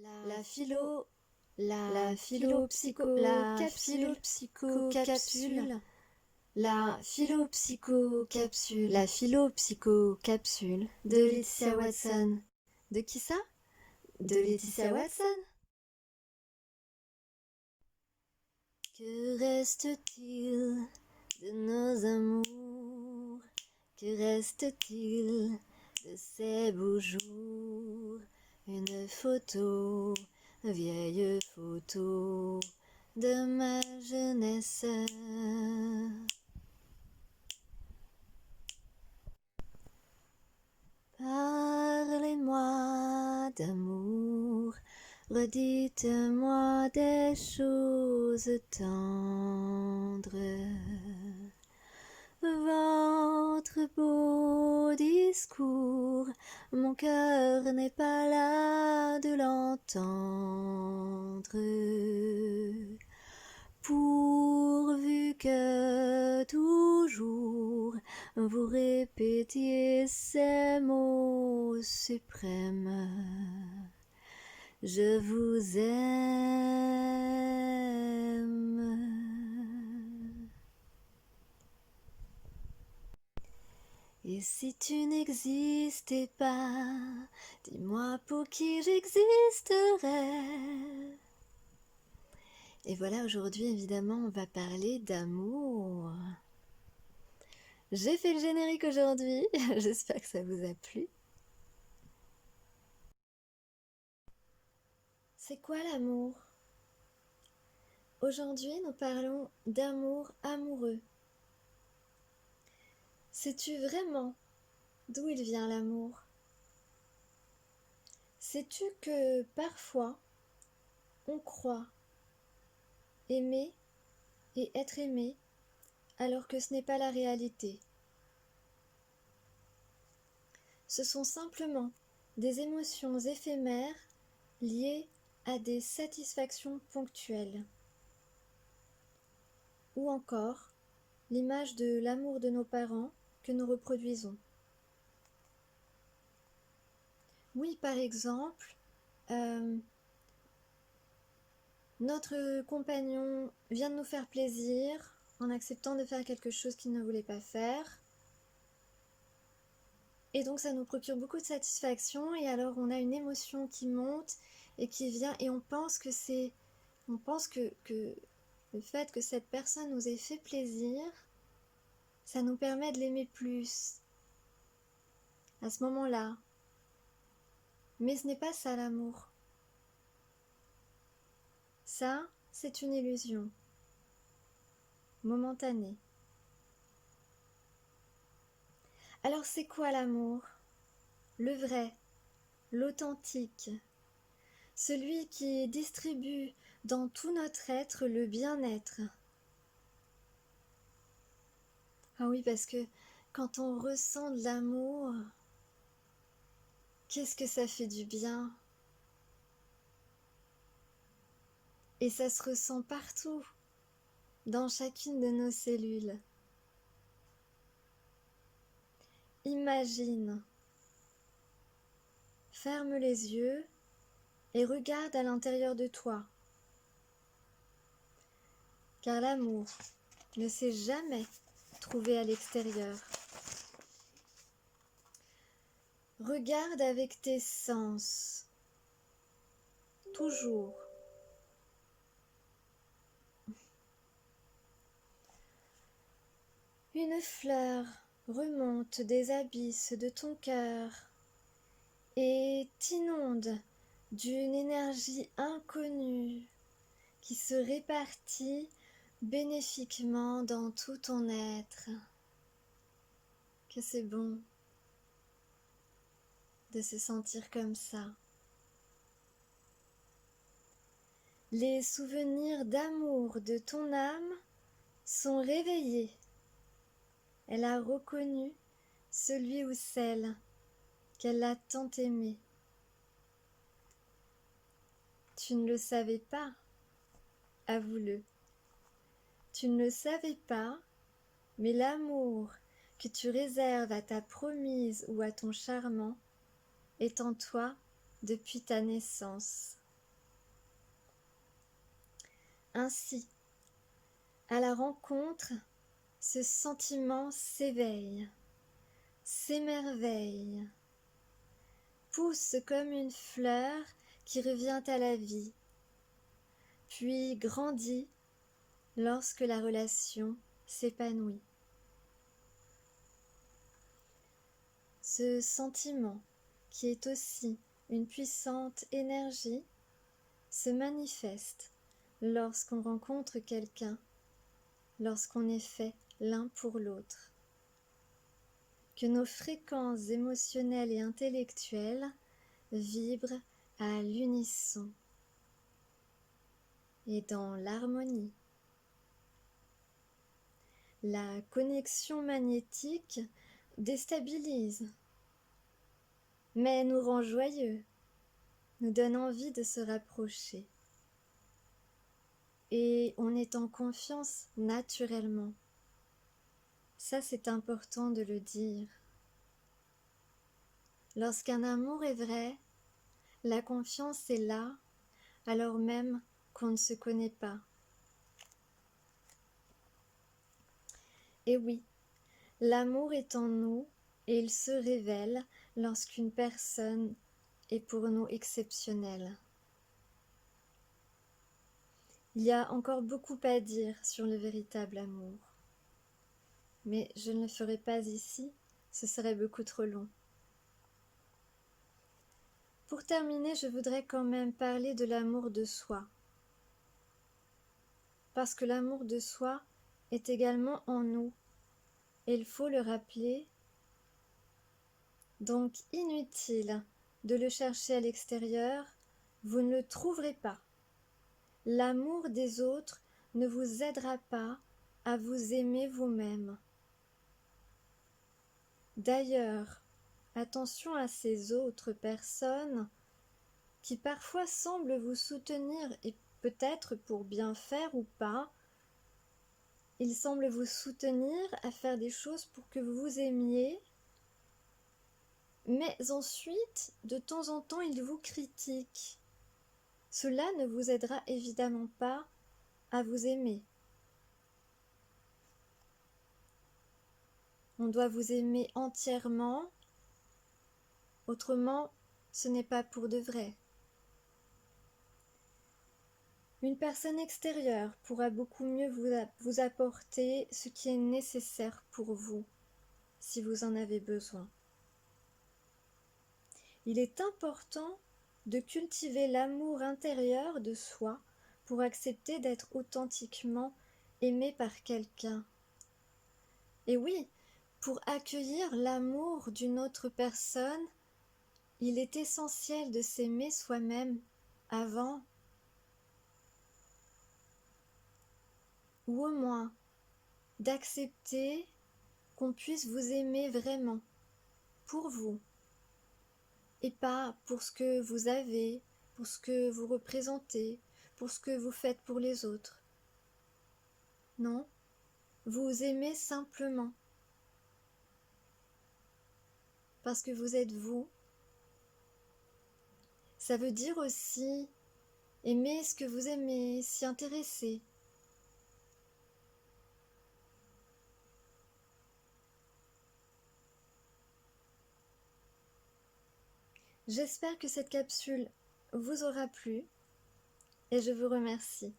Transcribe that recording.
La philopsychocapsule. La philopsychocapsule de Laetitia Watson. De qui ça? De Laetitia Watson. Que reste-t-il de nos amours? Que reste-t-il de ces beaux jours? Une photo, vieille photo de ma jeunesse. Parlez-moi d'amour, redites-moi des choses tendres. Votre beau discours, mon cœur n'est pas là de l'entendre. Pourvu que toujours vous répétiez ces mots suprêmes. Je vous aime. Et si tu n'existais pas, dis-moi pour qui j'existerais. Et voilà, aujourd'hui, évidemment, on va parler d'amour. J'ai fait le générique aujourd'hui, j'espère que ça vous a plu. C'est quoi l'amour? Aujourd'hui, nous parlons d'amour amoureux. Sais-tu vraiment d'où il vient l'amour? Sais-tu que parfois, on croit aimer et être aimé alors que ce n'est pas la réalité? Ce sont simplement des émotions éphémères liées à des satisfactions ponctuelles. Ou encore, l'image de l'amour de nos parents que nous reproduisons. Oui, par exemple, notre compagnon vient de nous faire plaisir en acceptant de faire quelque chose qu'il ne voulait pas faire. Et donc ça nous procure beaucoup de satisfaction et alors on a une émotion qui monte et qui vient et on pense que le fait que cette personne nous ait fait plaisir, ça nous permet de l'aimer plus à ce moment-là. Mais ce n'est pas ça l'amour. Ça, c'est une illusion, momentanée. Alors c'est quoi l'amour? Le vrai, l'authentique, celui qui distribue dans tout notre être le bien-être. Ah oui, parce que quand on ressent de l'amour, qu'est-ce que ça fait du bien? Et ça se ressent partout, dans chacune de nos cellules. Imagine, ferme les yeux et regarde à l'intérieur de toi. Car l'amour ne s'est jamais trouvé à l'extérieur. Regarde avec tes sens, toujours. Une fleur remonte des abysses de ton cœur et t'inonde d'une énergie inconnue qui se répartit bénéfiquement dans tout ton être. Que c'est bon de se sentir comme ça. Les souvenirs d'amour de ton âme sont réveillés. Elle a reconnu celui ou celle qu'elle a tant aimé. Tu ne le savais pas, avoue-le. Tu ne le savais pas, mais l'amour que tu réserves à ta promise ou à ton charmant est en toi depuis ta naissance. Ainsi, à la rencontre, ce sentiment s'éveille, s'émerveille, pousse comme une fleur qui revient à la vie, puis grandit lorsque la relation s'épanouit. Ce sentiment, qui est aussi une puissante énergie, se manifeste lorsqu'on rencontre quelqu'un, lorsqu'on est fait l'un pour l'autre. Que nos fréquences émotionnelles et intellectuelles vibrent à l'unisson et dans l'harmonie. La connexion magnétique déstabilise, mais nous rend joyeux, nous donne envie de se rapprocher. Et on est en confiance naturellement. Ça, c'est important de le dire. Lorsqu'un amour est vrai, la confiance est là, alors même qu'on ne se connaît pas. Et oui, l'amour est en nous et il se révèle lorsqu'une personne est pour nous exceptionnelle. Il y a encore beaucoup à dire sur le véritable amour. Mais je ne le ferai pas ici, ce serait beaucoup trop long. Pour terminer, je voudrais quand même parler de l'amour de soi. Parce que l'amour de soi est également en nous. Et il faut le rappeler. Donc inutile de le chercher à l'extérieur, vous ne le trouverez pas. L'amour des autres ne vous aidera pas à vous aimer vous-même. D'ailleurs, attention à ces autres personnes qui parfois semblent vous soutenir et peut-être pour bien faire ou pas, ils semblent vous soutenir à faire des choses pour que vous vous aimiez, mais ensuite, de temps en temps, ils vous critiquent. Cela ne vous aidera évidemment pas à vous aimer. On doit vous aimer entièrement, autrement, ce n'est pas pour de vrai. Une personne extérieure pourra beaucoup mieux vous apporter ce qui est nécessaire pour vous, si vous en avez besoin. Il est important de cultiver l'amour intérieur de soi pour accepter d'être authentiquement aimé par quelqu'un. Et oui, pour accueillir l'amour d'une autre personne, il est essentiel de s'aimer soi-même avant, ou au moins d'accepter qu'on puisse vous aimer vraiment, pour vous, et pas pour ce que vous avez, pour ce que vous représentez, pour ce que vous faites pour les autres. Non, vous aimez simplement, parce que vous êtes vous. Ça veut dire aussi aimer ce que vous aimez, s'y intéresser. J'espère que cette capsule vous aura plu et je vous remercie.